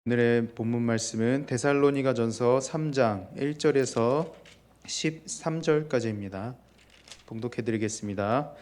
오늘의 본문 말씀은 데살로니가전서 3장 1절에서 13절까지입니다. 봉독해 드리겠습니다.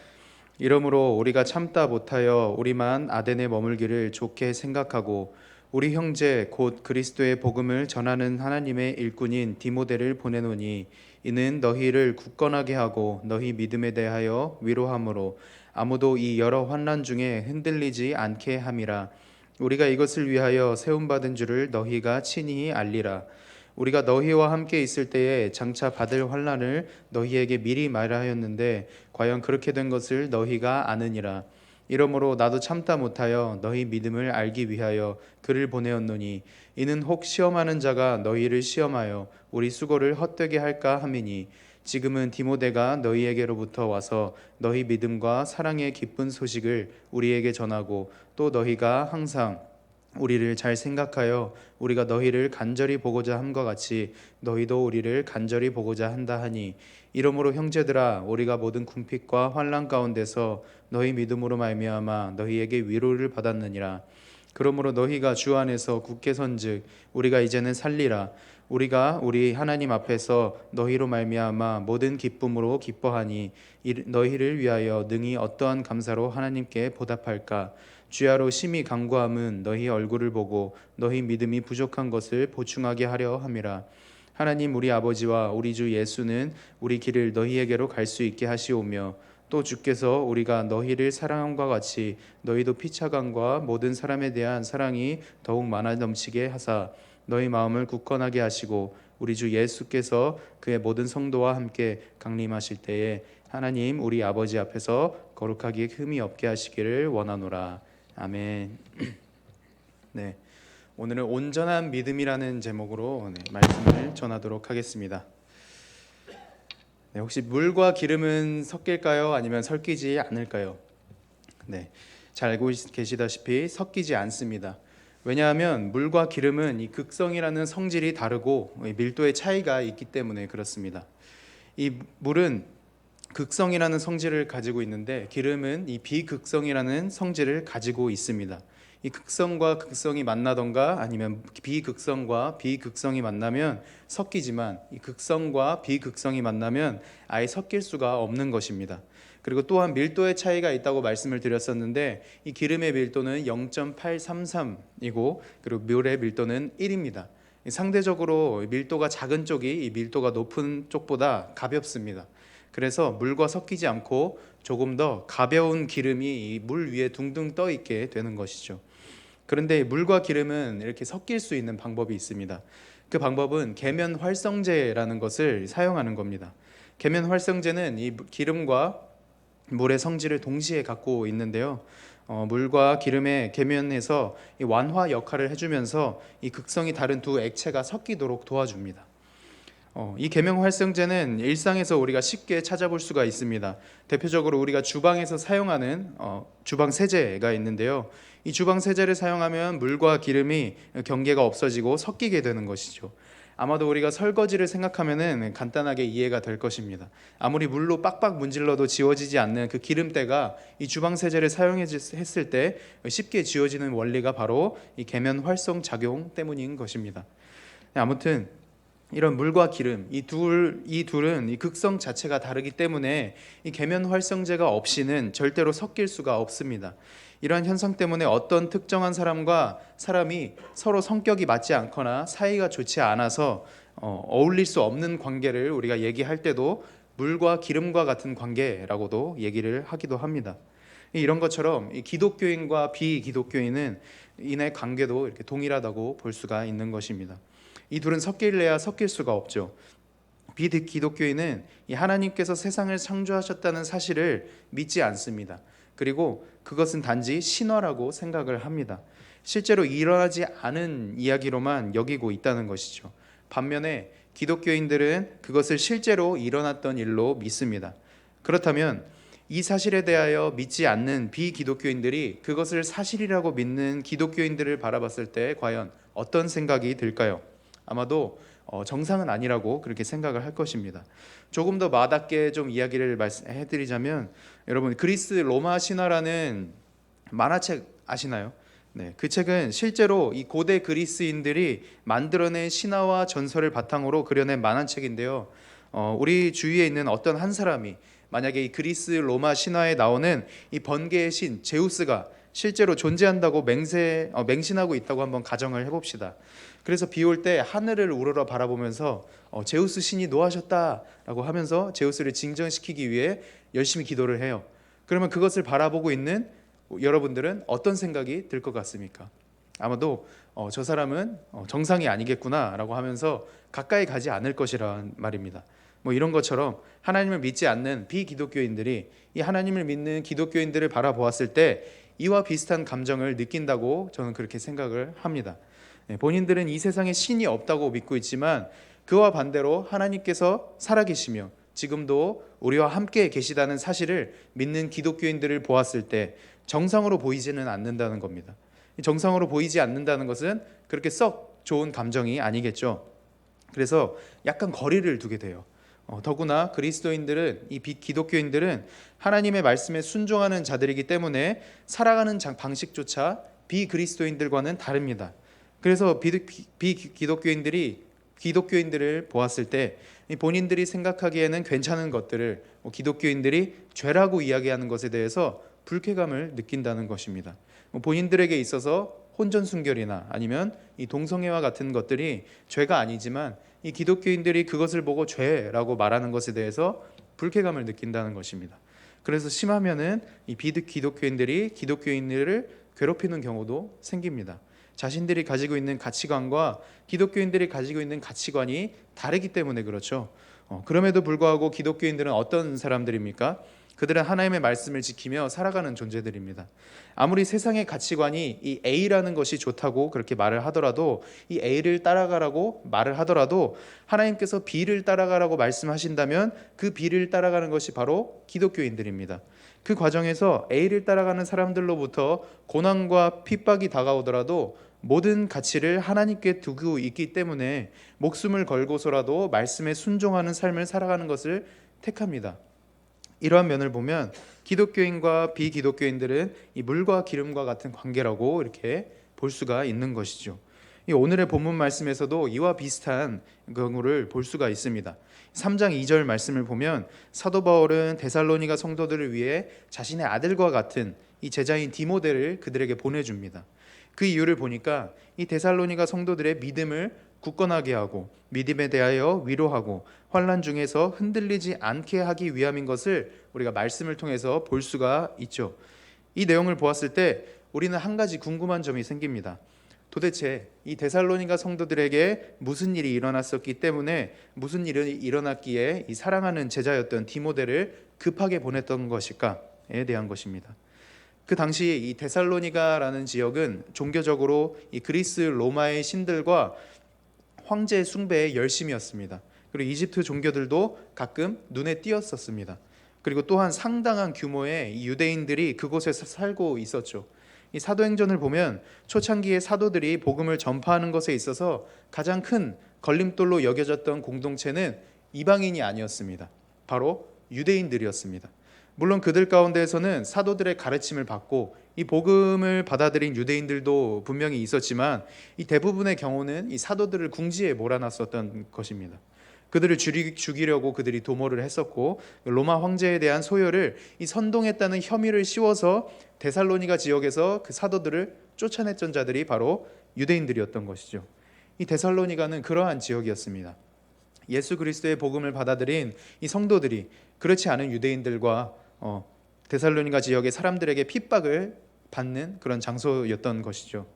이러므로 우리가 참다 못하여 우리만 아덴에 머물기를 좋게 생각하고 우리 형제 곧 그리스도의 복음을 전하는 하나님의 일꾼인 디모데를 보내노니 이는 너희를 굳건하게 하고 너희 믿음에 대하여 위로함으로 아무도 이 여러 환난 중에 흔들리지 않게 함이라. 우리가 이것을 위하여 세움받은 줄을 너희가 친히 알리라. 우리가 너희와 함께 있을 때에 장차 받을 환난을 너희에게 미리 말하였는데 과연 그렇게 된 것을 너희가 아느니라. 이러므로 나도 참다 못하여 너희 믿음을 알기 위하여 그를 보내었노니 이는 혹 시험하는 자가 너희를 시험하여 우리 수고를 헛되게 할까 함이니 지금은 디모데가 너희에게로부터 와서 너희 믿음과 사랑의 기쁜 소식을 우리에게 전하고 또 너희가 항상 우리를 잘 생각하여 우리가 너희를 간절히 보고자 함과 같이 너희도 우리를 간절히 보고자 한다 하니 이러므로 형제들아 우리가 모든 궁핍과 환난 가운데서 너희 믿음으로 말미암아 너희에게 위로를 받았느니라. 그러므로 너희가 주 안에서 굳게 선즉 우리가 이제는 살리라. 우리가 우리 하나님 앞에서 너희로 말미암아 모든 기쁨으로 기뻐하니 너희를 위하여 능히 어떠한 감사로 하나님께 보답할까. 주야로 심히 간구함은 너희 얼굴을 보고 너희 믿음이 부족한 것을 보충하게 하려 함이라. 하나님 우리 아버지와 우리 주 예수는 우리 길을 너희에게로 갈 수 있게 하시오며 또 주께서 우리가 너희를 사랑함과 같이 너희도 피차감과 모든 사람에 대한 사랑이 더욱 많아 넘치게 하사 너희 마음을 굳건하게 하시고 우리 주 예수께서 그의 모든 성도와 함께 강림하실 때에 하나님 우리 아버지 앞에서 거룩하게 흠이 없게 하시기를 원하노라. 아멘. 네, 오늘은 온전한 믿음이라는 제목으로 말씀을 전하도록 하겠습니다. 네, 혹시 물과 기름은 섞일까요? 아니면 섞이지 않을까요? 네, 잘 알고 계시다시피 섞이지 않습니다. 왜냐하면 물과 기름은 이 극성이라는 성질이 다르고 밀도의 차이가 있기 때문에 그렇습니다. 이 물은 극성이라는 성질을 가지고 있는데 기름은 이 비극성이라는 성질을 가지고 있습니다. 이 극성과 극성이 만나던가 아니면 비극성과 비극성이 만나면 섞이지만 이 극성과 비극성이 만나면 아예 섞일 수가 없는 것입니다. 그리고 또한 밀도의 차이가 있다고 말씀을 드렸었는데 이 기름의 밀도는 0.833이고 그리고 물의 밀도는 1입니다. 상대적으로 밀도가 작은 쪽이 이 밀도가 높은 쪽보다 가볍습니다. 그래서 물과 섞이지 않고 조금 더 가벼운 기름이 이 물 위에 둥둥 떠 있게 되는 것이죠. 그런데 물과 기름은 이렇게 섞일 수 있는 방법이 있습니다. 그 방법은 계면 활성제라는 것을 사용하는 겁니다. 계면 활성제는 이 기름과 물의 성질을 동시에 갖고 있는데요. 물과 기름의 계면에서 이 완화 역할을 해주면서 이 극성이 다른 두 액체가 섞이도록 도와줍니다. 이 계면 활성제는 일상에서 우리가 쉽게 찾아볼 수가 있습니다. 대표적으로 우리가 주방에서 사용하는 주방 세제가 있는데요. 이 주방 세제를 사용하면 물과 기름이 경계가 없어지고 섞이게 되는 것이죠. 아마도 우리가 설거지를 생각하면은 간단하게 이해가 될 것입니다. 아무리 물로 빡빡 문질러도 지워지지 않는 그 기름때가 이 주방 세제를 사용했을 때 쉽게 지워지는 원리가 바로 이 계면 활성 작용 때문인 것입니다. 아무튼 이런 물과 기름 이 둘은 이 극성 자체가 다르기 때문에 이 계면 활성제가 없이는 절대로 섞일 수가 없습니다. 이러한 현상 때문에 어떤 특정한 사람과 사람이 서로 성격이 맞지 않거나 사이가 좋지 않아서 어울릴 수 없는 관계를 우리가 얘기할 때도 물과 기름과 같은 관계라고도 얘기를 하기도 합니다. 이런 것처럼 이 기독교인과 비기독교인은 인의 관계도 이렇게 동일하다고 볼 수가 있는 것입니다. 이 둘은 섞일래야 섞일 수가 없죠. 비기독교인은 이 하나님께서 세상을 창조하셨다는 사실을 믿지 않습니다. 그리고 그것은 단지 신화라고 생각을 합니다. 실제로 일어나지 않은 이야기로만 여기고 있다는 것이죠. 반면에 기독교인들은 그것을 실제로 일어났던 일로 믿습니다. 그렇다면 이 사실에 대하여 믿지 않는 비기독교인들이 그것을 사실이라고 믿는 기독교인들을 바라봤을 때 과연 어떤 생각이 들까요? 아마도 정상은 아니라고 그렇게 생각을 할 것입니다. 조금 더 와닿게 좀 이야기를 해드리자면 여러분 그리스 로마 신화라는 만화책 아시나요? 네, 그 책은 실제로 이 고대 그리스인들이 만들어낸 신화와 전설을 바탕으로 그려낸 만화책인데요. 우리 주위에 있는 어떤 한 사람이 만약에 이 그리스 로마 신화에 나오는 이 번개의 신 제우스가 실제로 존재한다고 맹신하고 있다고 한번 가정을 해봅시다. 그래서 비 올 때 하늘을 우러러 바라보면서 제우스 신이 노하셨다라고 하면서 제우스를 징정시키기 위해 열심히 기도를 해요. 그러면 그것을 바라보고 있는 여러분들은 어떤 생각이 들 것 같습니까? 아마도 저 사람은 정상이 아니겠구나라고 하면서 가까이 가지 않을 것이란 말입니다. 뭐 이런 것처럼 하나님을 믿지 않는 비기독교인들이 이 하나님을 믿는 기독교인들을 바라보았을 때 이와 비슷한 감정을 느낀다고 저는 그렇게 생각을 합니다. 본인들은 이 세상에 신이 없다고 믿고 있지만 그와 반대로 하나님께서 살아계시며 지금도 우리와 함께 계시다는 사실을 믿는 기독교인들을 보았을 때 정상으로 보이지는 않는다는 겁니다. 정상으로 보이지 않는다는 것은 그렇게 썩 좋은 감정이 아니겠죠. 그래서 약간 거리를 두게 돼요. 더구나 그리스도인들은 이 비기독교인들은 하나님의 말씀에 순종하는 자들이기 때문에 살아가는 방식조차 비그리스도인들과는 다릅니다. 그래서 비기독교인들이 기독교인들을 보았을 때 본인들이 생각하기에는 괜찮은 것들을 기독교인들이 죄라고 이야기하는 것에 대해서 불쾌감을 느낀다는 것입니다. 본인들에게 있어서 혼전순결이나 아니면 이 동성애와 같은 것들이 죄가 아니지만 이 기독교인들이 그것을 보고 죄라고 말하는 것에 대해서 불쾌감을 느낀다는 것입니다. 그래서 심하면은 이 비기독교인들이 기독교인들을 괴롭히는 경우도 생깁니다. 자신들이 가지고 있는 가치관과 기독교인들이 가지고 있는 가치관이 다르기 때문에 그렇죠. 그럼에도 불구하고 기독교인들은 어떤 사람들입니까? 그들은 하나님의 말씀을 지키며 살아가는 존재들입니다. 아무리 세상의 가치관이 이 A라는 것이 좋다고 그렇게 말을 하더라도 이 A를 따라가라고 말을 하더라도 하나님께서 B를 따라가라고 말씀하신다면 그 B를 따라가는 것이 바로 기독교인들입니다. 그 과정에서 A를 따라가는 사람들로부터 고난과 핍박이 다가오더라도 모든 가치를 하나님께 두고 있기 때문에 목숨을 걸고서라도 말씀에 순종하는 삶을 살아가는 것을 택합니다. 이러한 면을 보면 기독교인과 비기독교인들은 이 물과 기름과 같은 관계라고 이렇게 볼 수가 있는 것이죠. 이 오늘의 본문 말씀에서도 이와 비슷한 경우를 볼 수가 있습니다. 3장 2절 말씀을 보면 사도 바울은 데살로니가 성도들을 위해 자신의 아들과 같은 이 제자인 디모데를 그들에게 보내줍니다. 그 이유를 보니까 이 데살로니가 성도들의 믿음을 굳건하게 하고 믿음에 대하여 위로하고 환난 중에서 흔들리지 않게 하기 위함인 것을 우리가 말씀을 통해서 볼 수가 있죠. 이 내용을 보았을 때 우리는 한 가지 궁금한 점이 생깁니다. 도대체 이 데살로니가 성도들에게 무슨 일이 일어났었기 때문에 무슨 일이 일어났기에 이 사랑하는 제자였던 디모데를 급하게 보냈던 것일까에 대한 것입니다. 그 당시 이 데살로니가라는 지역은 종교적으로 이 그리스 로마의 신들과 황제 숭배의 열심이었습니다. 그리고 이집트 종교들도 가끔 눈에 띄었었습니다. 그리고 또한 상당한 규모의 이 유대인들이 그곳에서 살고 있었죠. 이 사도행전을 보면 초창기에 사도들이 복음을 전파하는 것에 있어서 가장 큰 걸림돌로 여겨졌던 공동체는 이방인이 아니었습니다. 바로 유대인들이었습니다. 물론 그들 가운데에서는 사도들의 가르침을 받고 이 복음을 받아들인 유대인들도 분명히 있었지만 이 대부분의 경우는 이 사도들을 궁지에 몰아놨었던 것입니다. 그들을 죽이려고 그들이 도모를 했었고 로마 황제에 대한 소요를 이 선동했다는 혐의를 씌워서 데살로니가 지역에서 그 사도들을 쫓아냈던 자들이 바로 유대인들이었던 것이죠. 이 데살로니가는 그러한 지역이었습니다. 예수 그리스도의 복음을 받아들인 이 성도들이 그렇지 않은 유대인들과 데살로니가 지역의 사람들에게 핍박을 받는 그런 장소였던 것이죠.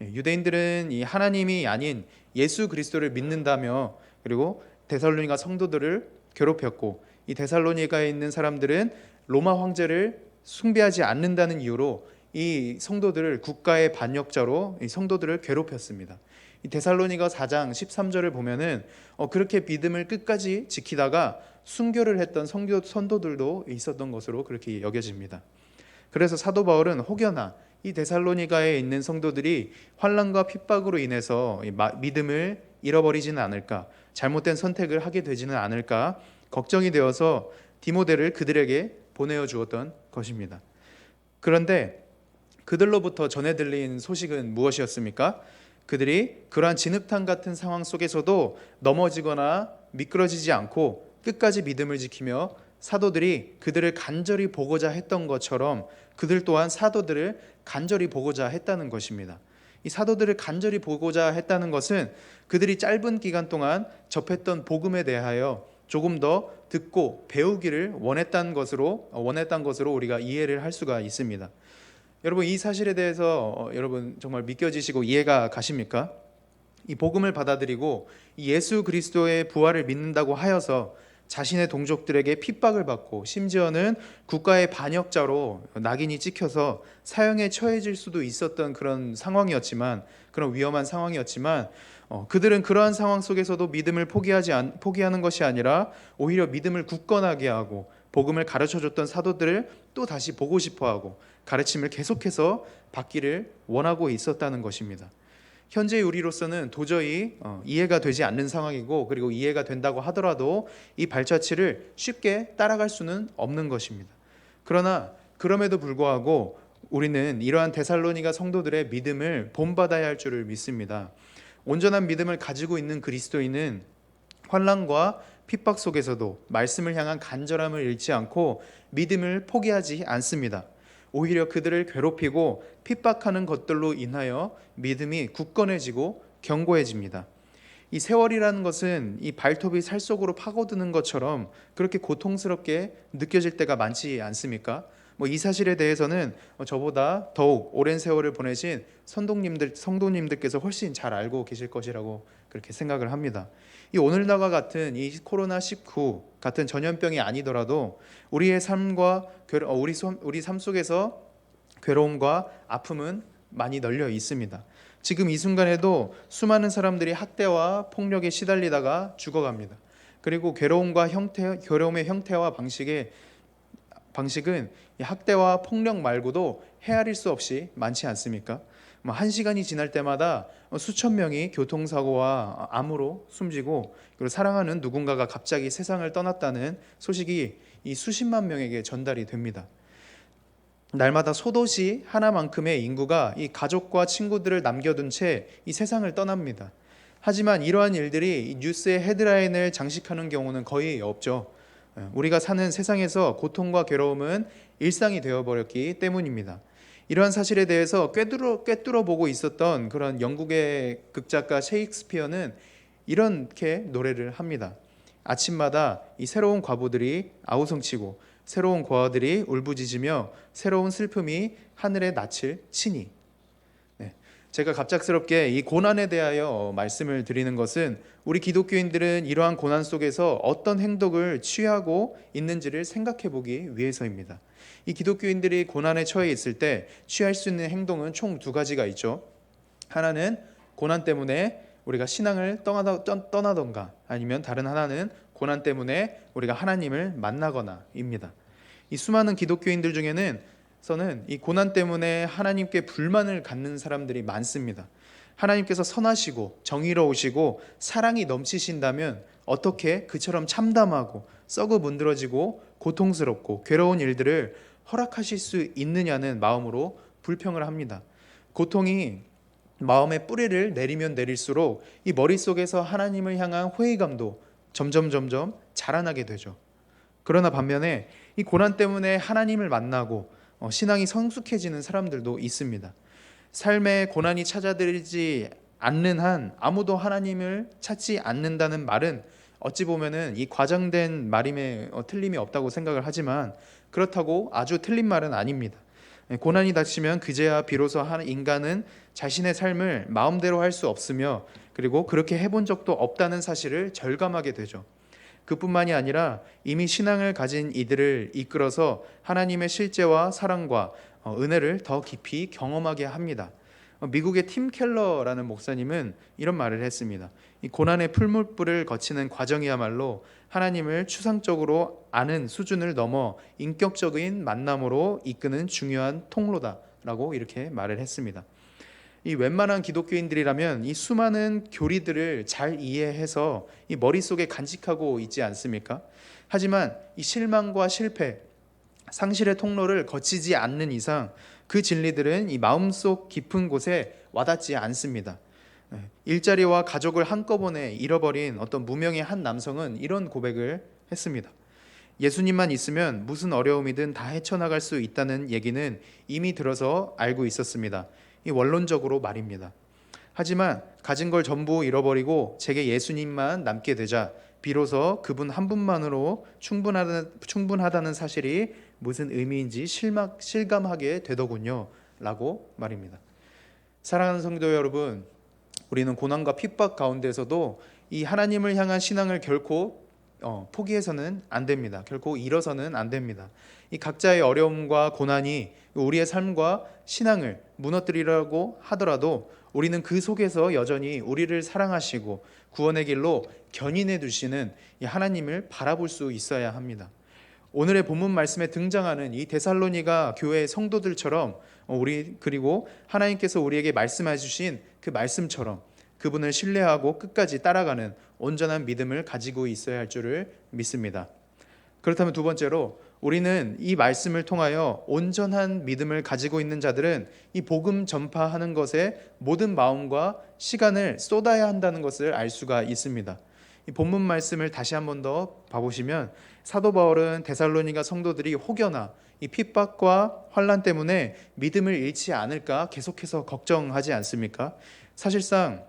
유대인들은 이 하나님이 아닌 예수 그리스도를 믿는다며 그리고 데살로니가 성도들을 괴롭혔고 이 데살로니가에 있는 사람들은 로마 황제를 숭배하지 않는다는 이유로 이 성도들을 국가의 반역자로 이 성도들을 괴롭혔습니다. 이 데살로니가 4장 13절을 보면은 그렇게 믿음을 끝까지 지키다가 순교를 했던 선도들도 있었던 것으로 그렇게 여겨집니다. 그래서 사도 바울은 혹여나 이 데살로니가에 있는 성도들이 환난과 핍박으로 인해서 믿음을 잃어버리지는 않을까, 잘못된 선택을 하게 되지는 않을까 걱정이 되어서 디모데를 그들에게 보내어 주었던 것입니다. 그런데 그들로부터 전해 들린 소식은 무엇이었습니까? 그들이 그러한 진흙탕 같은 상황 속에서도 넘어지거나 미끄러지지 않고 끝까지 믿음을 지키며 사도들이 그들을 간절히 보고자 했던 것처럼 그들 또한 사도들을 간절히 보고자 했다는 것입니다. 이 사도들을 간절히 보고자 했다는 것은 그들이 짧은 기간 동안 접했던 복음에 대하여 조금 더 듣고 배우기를 원했던 것으로 우리가 이해를 할 수가 있습니다. 여러분, 이 사실에 대해서 여러분 정말 믿겨지시고 이해가 가십니까? 이 복음을 받아들이고 예수 그리스도의 부활을 믿는다고 하여서 자신의 동족들에게 핍박을 받고 심지어는 국가의 반역자로 낙인이 찍혀서 사형에 처해질 수도 있었던 그런 상황이었지만, 그런 위험한 상황이었지만 그들은 그러한 상황 속에서도 믿음을 포기하는 것이 아니라 오히려 믿음을 굳건하게 하고 복음을 가르쳐줬던 사도들을 또 다시 보고 싶어하고 가르침을 계속해서 받기를 원하고 있었다는 것입니다. 현재 우리로서는 도저히 이해가 되지 않는 상황이고, 그리고 이해가 된다고 하더라도 이 발자취를 쉽게 따라갈 수는 없는 것입니다. 그러나 그럼에도 불구하고 우리는 이러한 데살로니가 성도들의 믿음을 본받아야 할 줄을 믿습니다. 온전한 믿음을 가지고 있는 그리스도인은 환난과 핍박 속에서도 말씀을 향한 간절함을 잃지 않고 믿음을 포기하지 않습니다. 오히려 그들을 괴롭히고 핍박하는 것들로 인하여 믿음이 굳건해지고 견고해집니다. 이 세월이라는 것은 이 발톱이 살 속으로 파고드는 것처럼 그렇게 고통스럽게 느껴질 때가 많지 않습니까? 이 사실에 대해서는 저보다 더욱 오랜 세월을 보내신 성도님들께서 훨씬 잘 알고 계실 것이라고 그렇게 생각을 합니다. 이 오늘날과 같은 이 코로나19 같은 전염병이 아니더라도 우리의 삶과 우리 삶 속에서 괴로움과 아픔은 많이 널려 있습니다. 지금 이 순간에도 수많은 사람들이 학대와 폭력에 시달리다가 죽어갑니다. 그리고 괴로움의 형태와 방식은 학대와 폭력 말고도 헤아릴 수 없이 많지 않습니까? 1시간이 지날 때마다 수천 명이 교통사고와 암으로 숨지고, 그리고 사랑하는 누군가가 갑자기 세상을 떠났다는 소식이 이 수십만 명에게 전달이 됩니다. 날마다 소도시 하나만큼의 인구가 이 가족과 친구들을 남겨둔 채 이 세상을 떠납니다. 하지만 이러한 일들이 뉴스의 헤드라인을 장식하는 경우는 거의 없죠. 우리가 사는 세상에서 고통과 괴로움은 일상이 되어버렸기 때문입니다. 이러한 사실에 대해서 꿰뚫어 보고 있었던 그런 영국의 극작가 셰익스피어는 이렇게 노래를 합니다. 아침마다 이 새로운 과부들이 아우성치고 새로운 고아들이 울부짖으며 새로운 슬픔이 하늘의 낯을 치니. 제가 갑작스럽게 이 고난에 대하여 말씀을 드리는 것은 우리 기독교인들은 이러한 고난 속에서 어떤 행동을 취하고 있는지를 생각해 보기 위해서입니다. 이 기독교인들이 고난에 처해 있을 때 취할 수 있는 행동은 총 2가지가 있죠. 하나는 고난 때문에 우리가 신앙을 떠나던가, 아니면 다른 하나는 고난 때문에 우리가 하나님을 만나거나입니다. 이 수많은 기독교인들 중에는 이 고난 때문에 하나님께 불만을 갖는 사람들이 많습니다. 하나님께서 선하시고 정의로우시고 사랑이 넘치신다면 어떻게 그처럼 참담하고 썩어 문드러지고 고통스럽고 괴로운 일들을 허락하실 수 있느냐는 마음으로 불평을 합니다. 고통이 마음의 뿌리를 내리면 내릴수록 이 머릿속에서 하나님을 향한 회의감도 점점 자라나게 되죠. 그러나 반면에 이 고난 때문에 하나님을 만나고 신앙이 성숙해지는 사람들도 있습니다. 삶에 고난이 찾아들지 않는 한 아무도 하나님을 찾지 않는다는 말은 어찌 보면은 이 과장된 말임에 틀림이 없다고 생각을 하지만, 그렇다고 아주 틀린 말은 아닙니다. 고난이 닥치면 그제야 비로소 인간은 자신의 삶을 마음대로 할 수 없으며, 그리고 그렇게 해본 적도 없다는 사실을 절감하게 되죠. 그뿐만이 아니라 이미 신앙을 가진 이들을 이끌어서 하나님의 실제와 사랑과 은혜를 더 깊이 경험하게 합니다. 미국의 팀 켈러라는 목사님은 이런 말을 했습니다. 이 고난의 풀무불을 거치는 과정이야말로 하나님을 추상적으로 아는 수준을 넘어 인격적인 만남으로 이끄는 중요한 통로다라고 이렇게 말을 했습니다. 이 웬만한 기독교인들이라면 이 수많은 교리들을 잘 이해해서 이 머릿속에 간직하고 있지 않습니까? 하지만 이 실망과 실패, 상실의 통로를 거치지 않는 이상 그 진리들은 이 마음속 깊은 곳에 와닿지 않습니다. 일자리와 가족을 한꺼번에 잃어버린 어떤 무명의 한 남성은 이런 고백을 했습니다. 예수님만 있으면 무슨 어려움이든 다 헤쳐나갈 수 있다는 얘기는 이미 들어서 알고 있었습니다. 이 원론적으로 말입니다. 하지만 가진 걸 전부 잃어버리고 제게 예수님만 남게 되자 비로소 그분 한 분만으로 충분하다는 사실이 무슨 의미인지 실감하게 되더군요. 라고 말입니다. 사랑하는 성도 여러분, 우리는 고난과 핍박 가운데서도 이 하나님을 향한 신앙을 결코 포기해서는 안 됩니다. 결코 잃어서는 안 됩니다. 이 각자의 어려움과 고난이 우리의 삶과 신앙을 무너뜨리려고 하더라도 우리는 그 속에서 여전히 우리를 사랑하시고 구원의 길로 견인해 두시는 이 하나님을 바라볼 수 있어야 합니다. 오늘의 본문 말씀에 등장하는 이 데살로니가 교회의 성도들처럼 그리고 하나님께서 우리에게 말씀해 주신 그 말씀처럼 그분을 신뢰하고 끝까지 따라가는 온전한 믿음을 가지고 있어야 할 줄을 믿습니다. 그렇다면 두 번째로 우리는 이 말씀을 통하여 온전한 믿음을 가지고 있는 자들은 이 복음 전파하는 것에 모든 마음과 시간을 쏟아야 한다는 것을 알 수가 있습니다. 이 본문 말씀을 다시 한 번 더 봐보시면 사도 바울은 데살로니가 성도들이 혹여나 이 핍박과 환난 때문에 믿음을 잃지 않을까 계속해서 걱정하지 않습니까? 사실상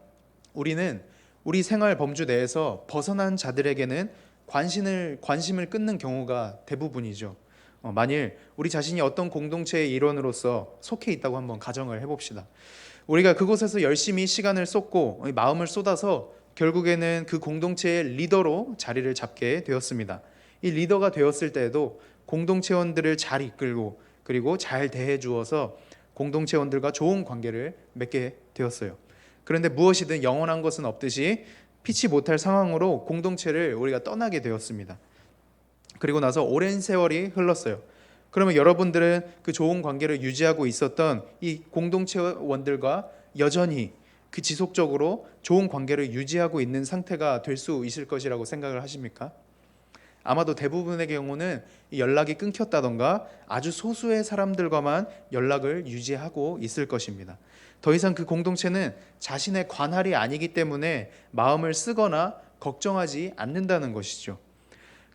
우리는 우리 생활 범주 내에서 벗어난 자들에게는 관심을 끊는 경우가 대부분이죠. 만일 우리 자신이 어떤 공동체의 일원으로서 속해 있다고 한번 가정을 해봅시다. 우리가 그곳에서 열심히 시간을 쏟고 마음을 쏟아서 결국에는 그 공동체의 리더로 자리를 잡게 되었습니다. 이 리더가 되었을 때에도 공동체원들을 잘 이끌고 그리고 잘 대해 주어서 공동체원들과 좋은 관계를 맺게 되었어요. 그런데 무엇이든 영원한 것은 없듯이 피치 못할 상황으로 공동체를 우리가 떠나게 되었습니다. 그리고 나서 오랜 세월이 흘렀어요. 그러면 여러분들은 그 좋은 관계를 유지하고 있었던 이 공동체원들과 여전히 그 지속적으로 좋은 관계를 유지하고 있는 상태가 될 수 있을 것이라고 생각을 하십니까? 아마도 대부분의 경우는 연락이 끊겼다던가 아주 소수의 사람들과만 연락을 유지하고 있을 것입니다. 더 이상 그 공동체는 자신의 관할이 아니기 때문에 마음을 쓰거나 걱정하지 않는다는 것이죠.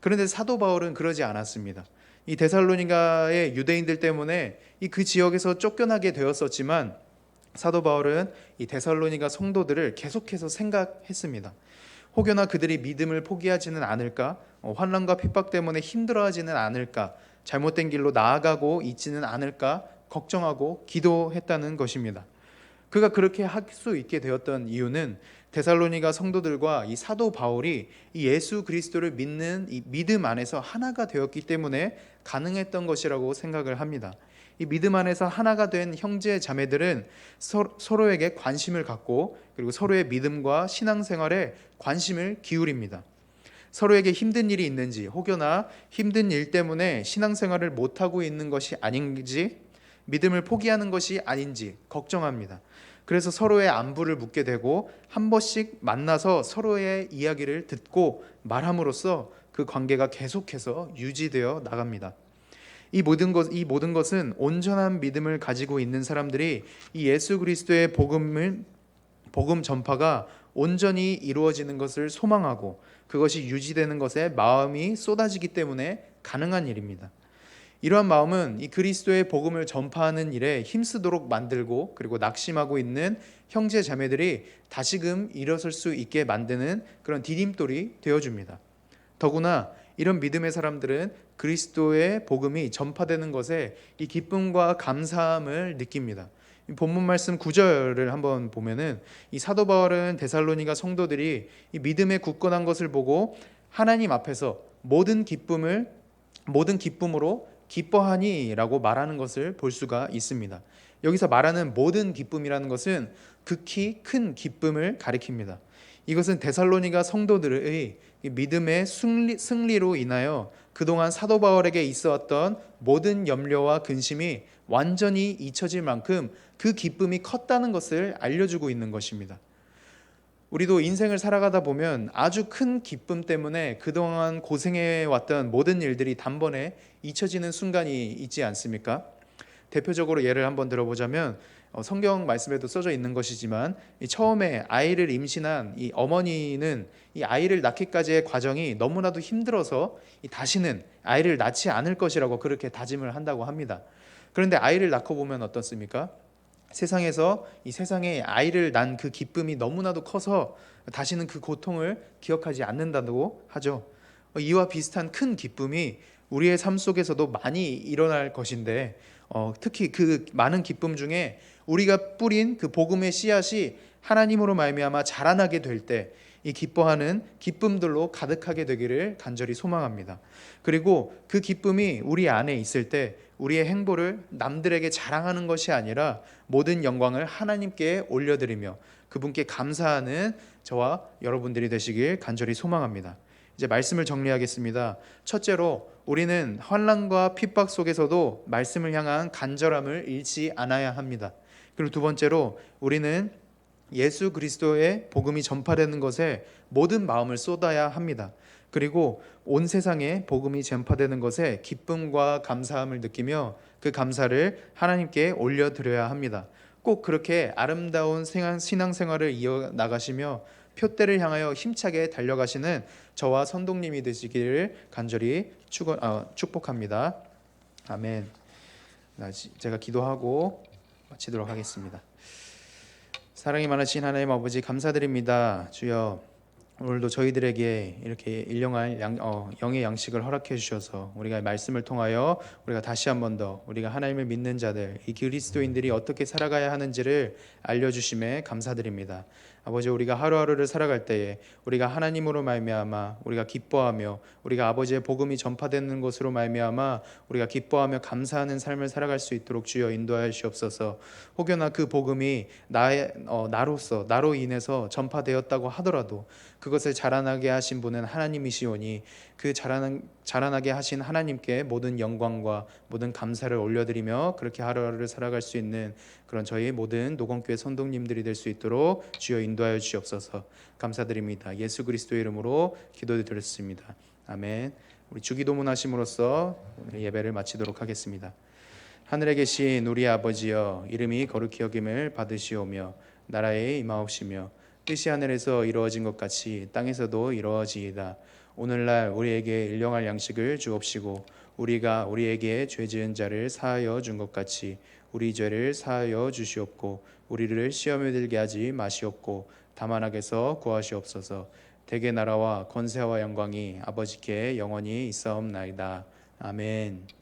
그런데 사도 바울은 그러지 않았습니다. 이 데살로니가의 유대인들 때문에 그 지역에서 쫓겨나게 되었었지만 사도 바울은 이 데살로니가 성도들을 계속해서 생각했습니다. 혹여나 그들이 믿음을 포기하지는 않을까, 환난과 핍박 때문에 힘들어하지는 않을까, 잘못된 길로 나아가고 있지는 않을까 걱정하고 기도했다는 것입니다. 그가 그렇게 할 수 있게 되었던 이유는 데살로니가 성도들과 이 사도 바울이 이 예수 그리스도를 믿는 이 믿음 안에서 하나가 되었기 때문에 가능했던 것이라고 생각을 합니다. 이 믿음 안에서 하나가 된 형제 자매들은 서로에게 관심을 갖고 그리고 서로의 믿음과 신앙생활에 관심을 기울입니다. 서로에게 힘든 일이 있는지 혹여나 힘든 일 때문에 신앙생활을 못하고 있는 것이 아닌지 믿음을 포기하는 것이 아닌지 걱정합니다. 그래서 서로의 안부를 묻게 되고 한 번씩 만나서 서로의 이야기를 듣고 말함으로써 그 관계가 계속해서 유지되어 나갑니다. 이 모든 것은 온전한 믿음을 가지고 있는 사람들이 이 예수 그리스도의 복음 전파가 온전히 이루어지는 것을 소망하고 그것이 유지되는 것에 마음이 쏟아지기 때문에 가능한 일입니다. 이러한 마음은 이 그리스도의 복음을 전파하는 일에 힘쓰도록 만들고 그리고 낙심하고 있는 형제 자매들이 다시금 일어설 수 있게 만드는 그런 디딤돌이 되어줍니다. 더구나 이런 믿음의 사람들은 그리스도의 복음이 전파되는 것에 이 기쁨과 감사함을 느낍니다. 본문 말씀 9절을 한번 보면은 이 사도 바울은 데살로니가 성도들이 이 믿음에 굳건한 것을 보고 하나님 앞에서 모든 기쁨으로 기뻐하니라고 말하는 것을 볼 수가 있습니다. 여기서 말하는 모든 기쁨이라는 것은 극히 큰 기쁨을 가리킵니다. 이것은 데살로니가 성도들의 믿음의 승리로 인하여 그동안 사도 바울에게 있었던 모든 염려와 근심이 완전히 잊혀질 만큼 그 기쁨이 컸다는 것을 알려주고 있는 것입니다. 우리도 인생을 살아가다 보면 아주 큰 기쁨 때문에 그동안 고생해왔던 모든 일들이 단번에 잊혀지는 순간이 있지 않습니까? 대표적으로 예를 한번 들어보자면 성경 말씀에도 써져 있는 것이지만 이 처음에 아이를 임신한 이 어머니는 이 아이를 낳기까지의 과정이 너무나도 힘들어서 이 다시는 아이를 낳지 않을 것이라고 그렇게 다짐을 한다고 합니다. 그런데 아이를 낳고 보면 어떻습니까? 세상에서 이 세상에 아이를 낳은 그 기쁨이 너무나도 커서 다시는 그 고통을 기억하지 않는다고 하죠. 이와 비슷한 큰 기쁨이 우리의 삶 속에서도 많이 일어날 것인데 특히 그 많은 기쁨 중에 우리가 뿌린 그 복음의 씨앗이 하나님으로 말미암아 자라나게 될 때 이 기뻐하는 기쁨들로 가득하게 되기를 간절히 소망합니다. 그리고 그 기쁨이 우리 안에 있을 때 우리의 행보를 남들에게 자랑하는 것이 아니라 모든 영광을 하나님께 올려드리며 그분께 감사하는 저와 여러분들이 되시길 간절히 소망합니다. 이제 말씀을 정리하겠습니다. 첫째로 우리는 환난과 핍박 속에서도 말씀을 향한 간절함을 잃지 않아야 합니다. 그리고 두 번째로 우리는 예수 그리스도의 복음이 전파되는 것에 모든 마음을 쏟아야 합니다. 그리고 온 세상에 복음이 전파되는 것에 기쁨과 감사함을 느끼며 그 감사를 하나님께 올려드려야 합니다. 꼭 그렇게 아름다운 신앙생활을 이어나가시며 표대를 향하여 힘차게 달려가시는 저와 선동님이 되시기를 간절히 축복합니다. 아멘. 제가 기도하고 마치도록 하겠습니다. 사랑이 많으신 하나님 아버지 감사드립니다. 주여, 오늘도 저희들에게 이렇게 일용할 영의 양식을 허락해 주셔서 우리가 말씀을 통하여 우리가 다시 한 번 더 우리가 하나님을 믿는 자들, 이 그리스도인들이 어떻게 살아가야 하는지를 알려주심에 감사드립니다. 아버지, 우리가 하루하루를 살아갈 때에 우리가 하나님으로 말미암아 우리가 기뻐하며 우리가 아버지의 복음이 전파되는 것으로 말미암아 우리가 기뻐하며 감사하는 삶을 살아갈 수 있도록 주여 인도하여 주옵소서. 혹여나 그 복음이 나로 인해서 전파되었다고 하더라도 그것을 자라나게 하신 분은 하나님이시오니 그 자라나게 하신 하나님께 모든 영광과 모든 감사를 올려드리며 그렇게 하루하루를 살아갈 수 있는 그런 저희 모든 노건교회 선동님들이 될 수 있도록 주여 인도하여 주옵소서. 감사드립니다. 예수 그리스도의 이름으로 기도드렸습니다. 아멘. 우리 주기도문 하심으로써 예배를 마치도록 하겠습니다. 하늘에 계신 우리 아버지여, 이름이 거룩히 여김을 받으시오며 나라에 임하옵시며 뜻이 하늘에서 이루어진 것 같이 땅에서도 이루어지이다. 오늘날 우리에게 일용할 양식을 주옵시고 우리가 우리에게 죄 지은 자를 사하여 준 것 같이 우리 죄를 사하여 주시옵고 우리를 시험에 들게 하지 마시옵고 다만 악에서 구하시옵소서. 대개 나라와 권세와 영광이 아버지께 영원히 있사옵나이다. 아멘.